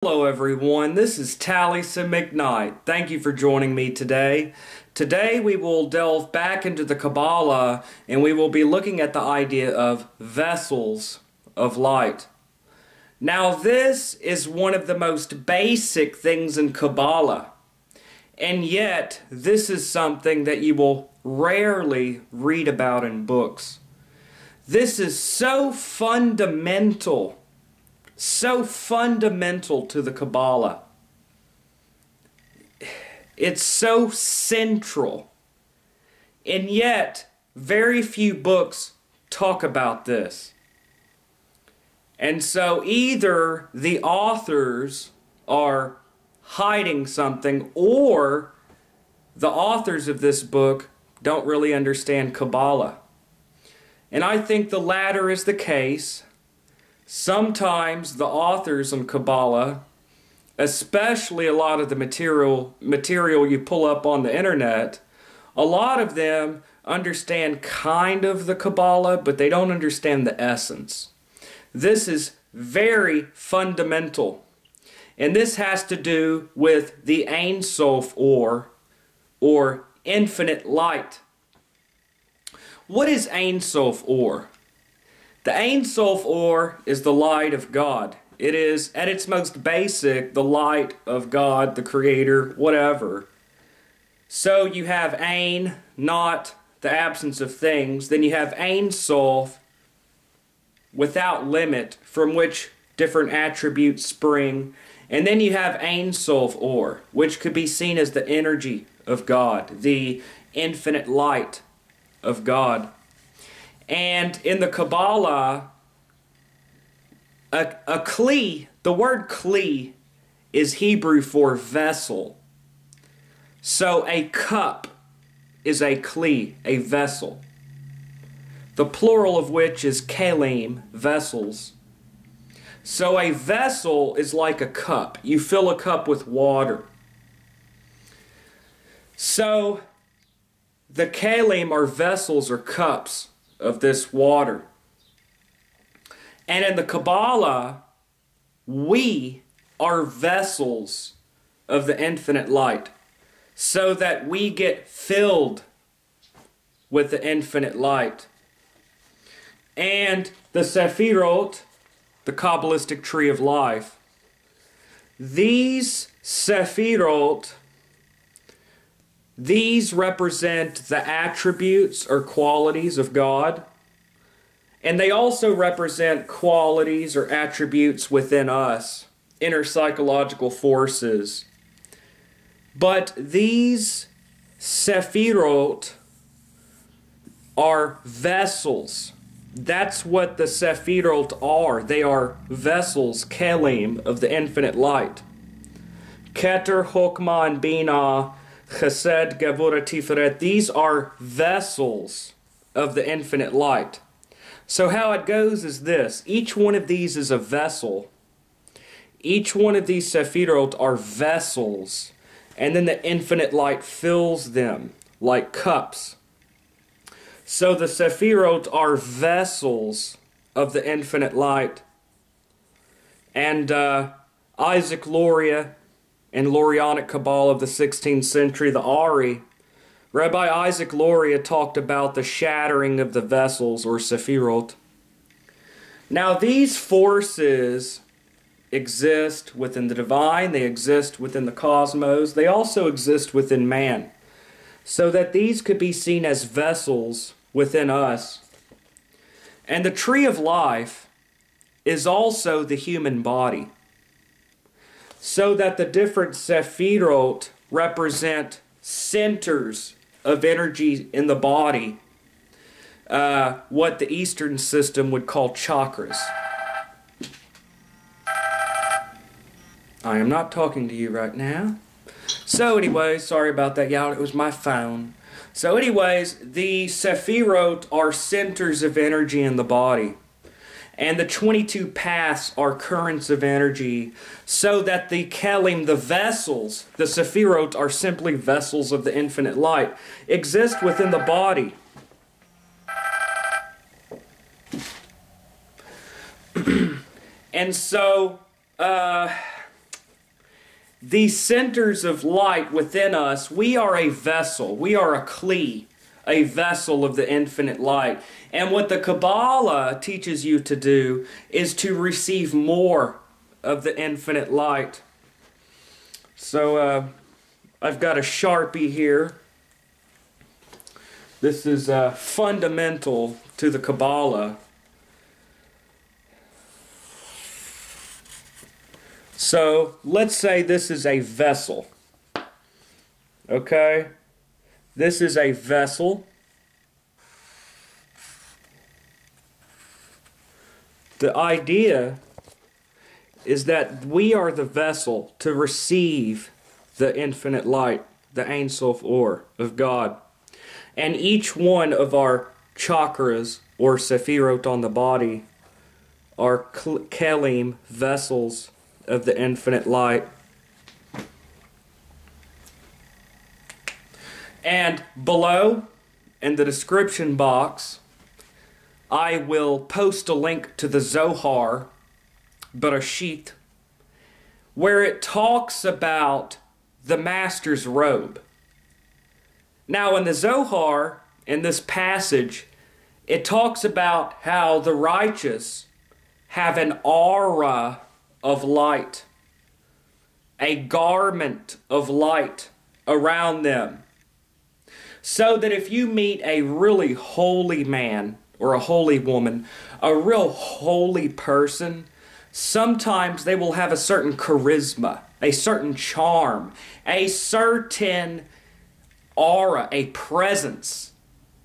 Hello everyone, this is Taliesin McKnight. Thank you for joining me today. Today we will delve back into the Kabbalah and we will be looking at the idea of vessels of light. Now this is one of the most basic things in Kabbalah, and yet this is something that you will rarely read about in books. This is so fundamental to the Kabbalah. It's so central. And yet, very few books talk about this. And so either the authors are hiding something, or the authors of this book don't really understand Kabbalah. And I think the latter is the case. Sometimes the authors on Kabbalah, especially a lot of the material you pull up on the internet, a lot of them understand kind of the Kabbalah, but they don't understand the essence. This is very fundamental. And this has to do with the Ein Sof or infinite light. What is Ein Sof or? The Ein Sof or is the light of God. It is, at its most basic, the light of God, the Creator, whatever. So you have Ein, not the absence of things. Then you have Ein Sof, without limit, from which different attributes spring. And then you have Ein Sof or, which could be seen as the energy of God, the infinite light of God. And in the Kabbalah, a kli, the word kli is Hebrew for vessel. So a cup is a kli, a vessel. The plural of which is kelim, vessels. So a vessel is like a cup. You fill a cup with water. So the kelim are vessels or cups of this water. And in the Kabbalah, we are vessels of the infinite light, so that we get filled with the infinite light. And the Sephirot, the Kabbalistic tree of life, these Sephirot, these represent the attributes or qualities of God, and they also represent qualities or attributes within us, inner psychological forces. But these Sephirot are vessels. That's what the Sephirot are. They are vessels, kelim, of the infinite light. Keter, Chokmah, and Binah, Chesed, Gevurah, Tiferet, these are vessels of the infinite light. So how it goes is this. Each one of these is a vessel. Each one of these Sephirot are vessels. And then the infinite light fills them like cups. So the Sephirot are vessels of the infinite light. And Isaac Luria, in Lurianic Kabbalah of the 16th century, the Ari, Rabbi Isaac Luria talked about the shattering of the vessels, or Sephirot. Now these forces exist within the divine, they exist within the cosmos, they also exist within man, so that these could be seen as vessels within us. And the tree of life is also the human body, so that the different Sephirot represent centers of energy in the body, what the Eastern system would call chakras. I am not talking to you right now. So anyways, sorry about that, y'all, it was my phone. So anyways, the Sephirot are centers of energy in the body. And the 22 paths are currents of energy, so that the kelim, the vessels, the Sephirot are simply vessels of the infinite light, exist within the body. And so, these centers of light within us, we are a vessel. We are a kli, a vessel of the infinite light. And what the Kabbalah teaches you to do is to receive more of the infinite light. So I've got a Sharpie here. This is fundamental to the Kabbalah. So let's say this is a vessel. Okay? This is a vessel. The idea is that we are the vessel to receive the infinite light, the Ein Sof Or of God. And each one of our chakras, or sephirot on the body, are kelim, vessels of the infinite light. And below, in the description box, I will post a link to the Zohar, Bereshit, where it talks about the master's robe. Now in the Zohar, in this passage, it talks about how the righteous have an aura of light, a garment of light around them. So that if you meet a really holy man or a holy woman, a real holy person, sometimes they will have a certain charisma, a certain charm, a certain aura, a presence.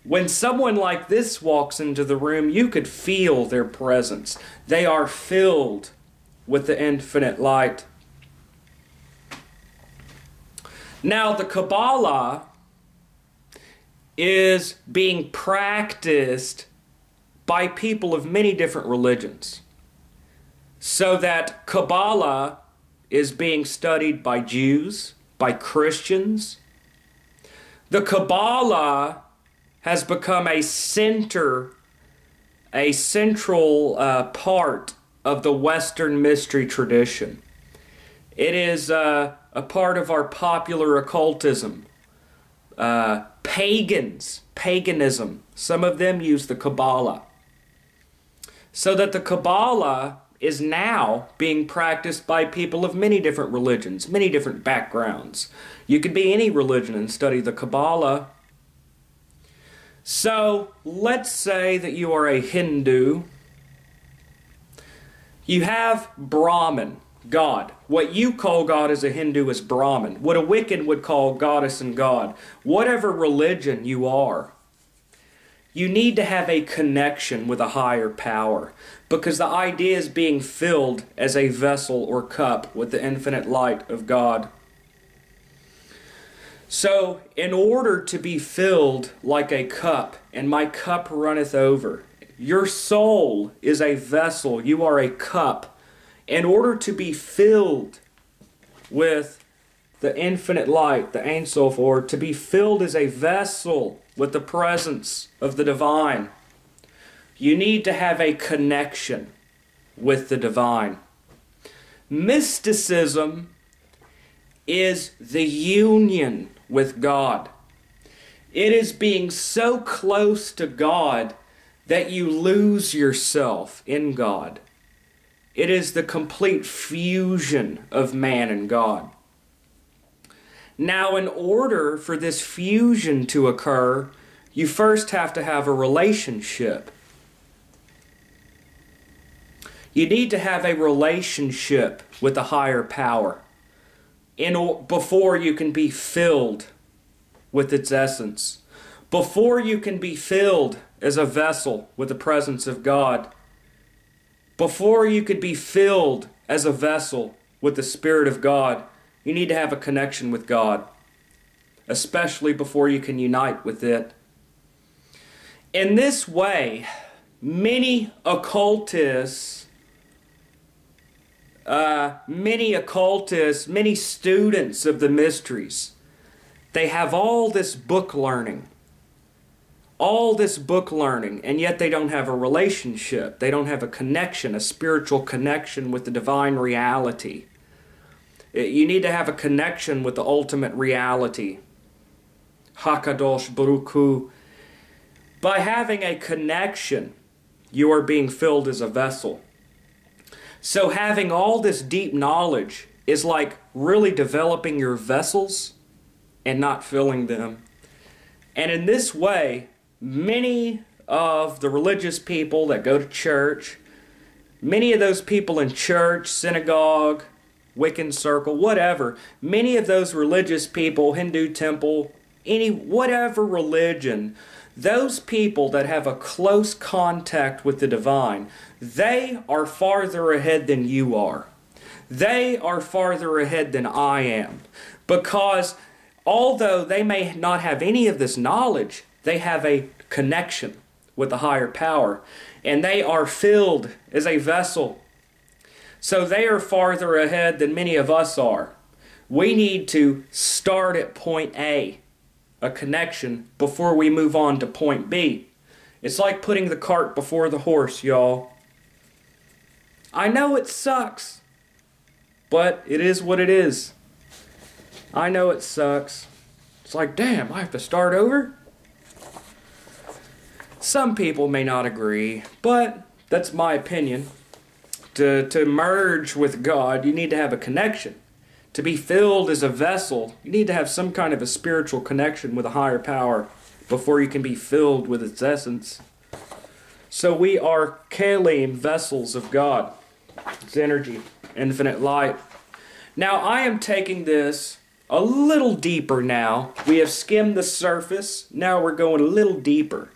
When someone like this walks into the room, you could feel their presence. They are filled with the infinite light. Now, the Kabbalah is being practiced by people of many different religions. So that Kabbalah is being studied by Jews, by Christians. The Kabbalah has become a central part of the Western mystery tradition. It is a part of our popular occultism. Paganism, some of them use the Kabbalah. So that the Kabbalah is now being practiced by people of many different religions, many different backgrounds. You could be any religion and study the Kabbalah. So, let's say that you are a Hindu. You have Brahman, God. What you call God as a Hindu is Brahman. What a Wiccan would call goddess and God. Whatever religion you are, you need to have a connection with a higher power, because the idea is being filled as a vessel or cup with the infinite light of God. So, in order to be filled like a cup, and my cup runneth over, your soul is a vessel, you are a cup. In order to be filled with the infinite light, the Ein Sof, or to be filled as a vessel with the presence of the divine, you need to have a connection with the divine. Mysticism is the union with God. It is being so close to God that you lose yourself in God. It is the complete fusion of man and God. Now, in order for this fusion to occur, you first have to have a relationship. You need to have a relationship with a higher power before you can be filled with its essence. Before you can be filled as a vessel with the presence of God. Before you could be filled as a vessel with the Spirit of God, you need to have a connection with God, especially before you can unite with it. In this way, many occultists, many students of the mysteries, they have all this book learning, and yet they don't have a relationship. They don't have a connection, a spiritual connection with the divine reality. You need to have a connection with the ultimate reality. Hakadosh Baruch Hu. By having a connection, you are being filled as a vessel. So having all this deep knowledge is like really developing your vessels and not filling them. And in this way, many of the religious people that go to church, many of those people in church, synagogue, Wiccan circle, whatever, many of those religious people, Hindu temple, whatever religion, those people that have a close contact with the divine, they are farther ahead than you are. They are farther ahead than I am. Because although they may not have any of this knowledge, they have a connection with the higher power. And they are filled as a vessel. So they are farther ahead than many of us are. We need to start at point A, a connection, before we move on to point B. It's like putting the cart before the horse, y'all. I know it sucks, but it is what it is. I know it sucks. It's like, damn, I have to start over? Some people may not agree, but that's my opinion. To merge with God, you need to have a connection. To be filled as a vessel, you need to have some kind of a spiritual connection with a higher power before you can be filled with its essence. So we are kelim, vessels of God. It's energy, infinite light. Now I am taking this a little deeper now. We have skimmed the surface. Now we're going a little deeper.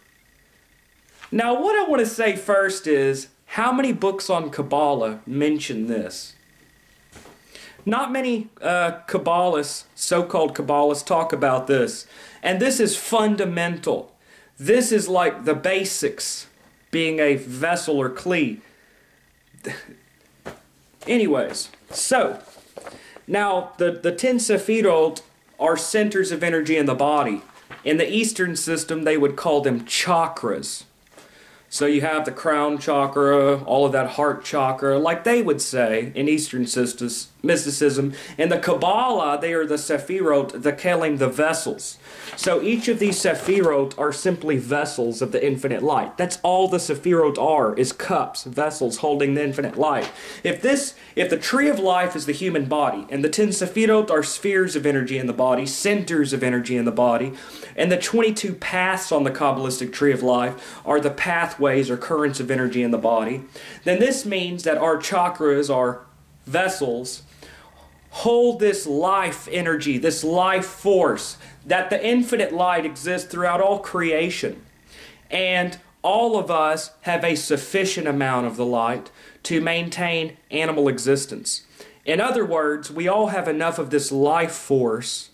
Now what I want to say first is, how many books on Kabbalah mention this? Not many Kabbalists, so-called Kabbalists, talk about this. And this is fundamental. This is like the basics, being a vessel or kli. Anyways, so, now the 10 Sefirot are centers of energy in the body. In the Eastern system, they would call them chakras. So you have the crown chakra, all of that heart chakra, like they would say in Eastern mysticism. In the Kabbalah, they are the Sefirot, the Kelim, the vessels. So each of these Sefirot are simply vessels of the infinite light. That's all the Sefirot are, is cups, vessels holding the infinite light. If the tree of life is the human body, and the 10 Sefirot are spheres of energy in the body, centers of energy in the body, and the 22 paths on the Kabbalistic tree of life are the pathways or currents of energy in the body, then this means that our chakras, our vessels, hold this life energy, this life force, that the infinite light exists throughout all creation. And all of us have a sufficient amount of the light to maintain animal existence. In other words, we all have enough of this life force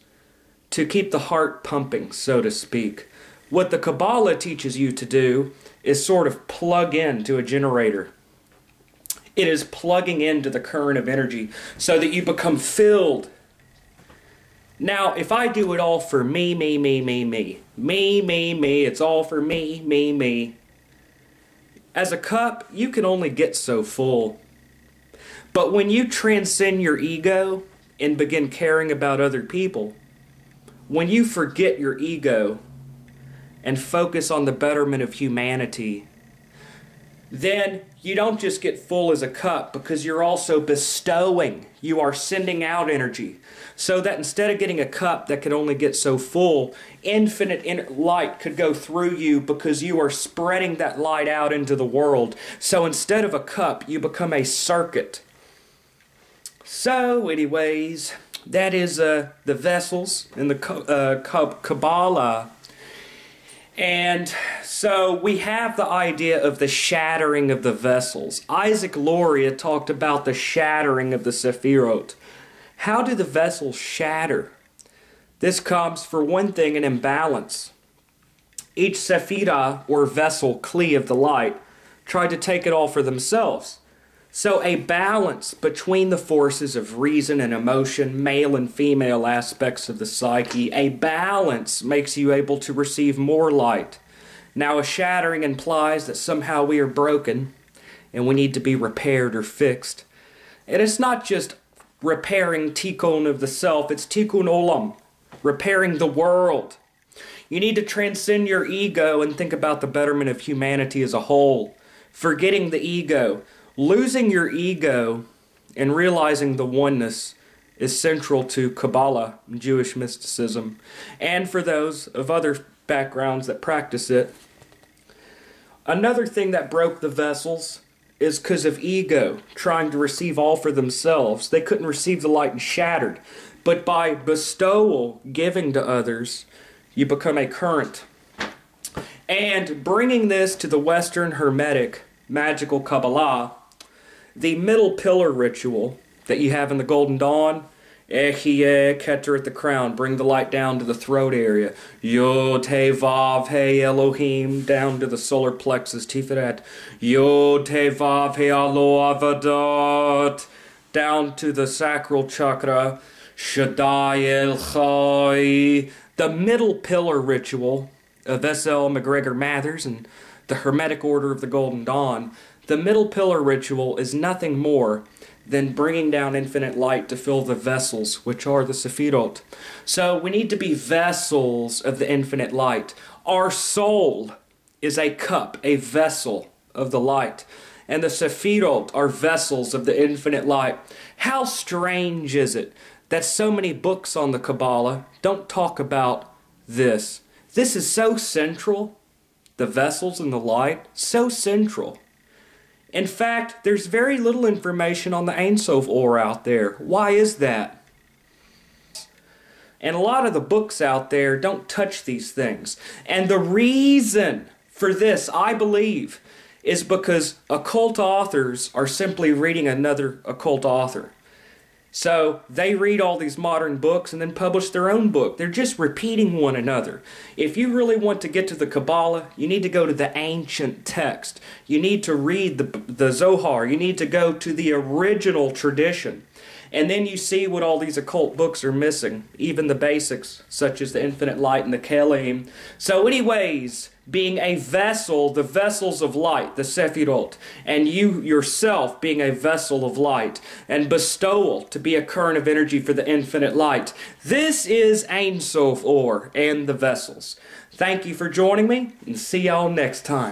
to keep the heart pumping, so to speak. What the Kabbalah teaches you to do is sort of plug into a generator. It is plugging into the current of energy so that you become filled. Now, if I do it all for me, it's all for me. As a cup, you can only get so full. But when you transcend your ego and begin caring about other people, when you forget your ego and focus on the betterment of humanity, then you don't just get full as a cup, because you're also bestowing. You are sending out energy. So that instead of getting a cup that could only get so full, infinite light could go through you because you are spreading that light out into the world. So instead of a cup, you become a circuit. So anyways, that is the vessels in the Kabbalah. And so we have the idea of the shattering of the vessels. Isaac Luria talked about the shattering of the Sefirot. How do the vessels shatter? This comes, for one thing, an imbalance. Each Sephira, or vessel, kli of the light, tried to take it all for themselves. So a balance between the forces of reason and emotion, male and female aspects of the psyche, a balance makes you able to receive more light. Now a shattering implies that somehow we are broken and we need to be repaired or fixed. And it's not just repairing tikkun of the self. It's tikkun olam, repairing the world. You need to transcend your ego and think about the betterment of humanity as a whole. Forgetting the ego. Losing your ego and realizing the oneness is central to Kabbalah, Jewish mysticism, and for those of other backgrounds that practice it. Another thing that broke the vessels is because of ego, trying to receive all for themselves. They couldn't receive the light and shattered. But by bestowal, giving to others, you become a current. And bringing this to the Western Hermetic magical Kabbalah, the middle pillar ritual that you have in the Golden Dawn, Ehyeh, Keter at the crown, bring the light down to the throat area. Yod He Vav He Elohim, down to the solar plexus, Tiferet. Yod He Vav He Alo Avadot, down to the sacral chakra. Shaddai El Chai. The middle pillar ritual of S.L. McGregor Mathers and the Hermetic Order of the Golden Dawn. The middle pillar ritual is nothing more than bringing down infinite light to fill the vessels, which are the Sephirot. So we need to be vessels of the infinite light. Our soul is a cup, a vessel of the light. And the Sephirot are vessels of the infinite light. How strange is it that so many books on the Kabbalah don't talk about this? This is so central, the vessels and the light, so central. In fact, there's very little information on the Ein Sof Or out there. Why is that? And a lot of the books out there don't touch these things. And the reason for this, I believe, is because occult authors are simply reading another occult author. So they read all these modern books and then publish their own book. They're just repeating one another. If you really want to get to the Kabbalah, you need to go to the ancient text. You need to read the Zohar. You need to go to the original tradition. And then you see what all these occult books are missing, even the basics, such as the Infinite Light and the Kelim. So anyways, being a vessel, the vessels of light, the Sephirot, and you yourself being a vessel of light, and bestowal to be a current of energy for the infinite light. This is Ein Sof Or and the vessels. Thank you for joining me, and see y'all next time.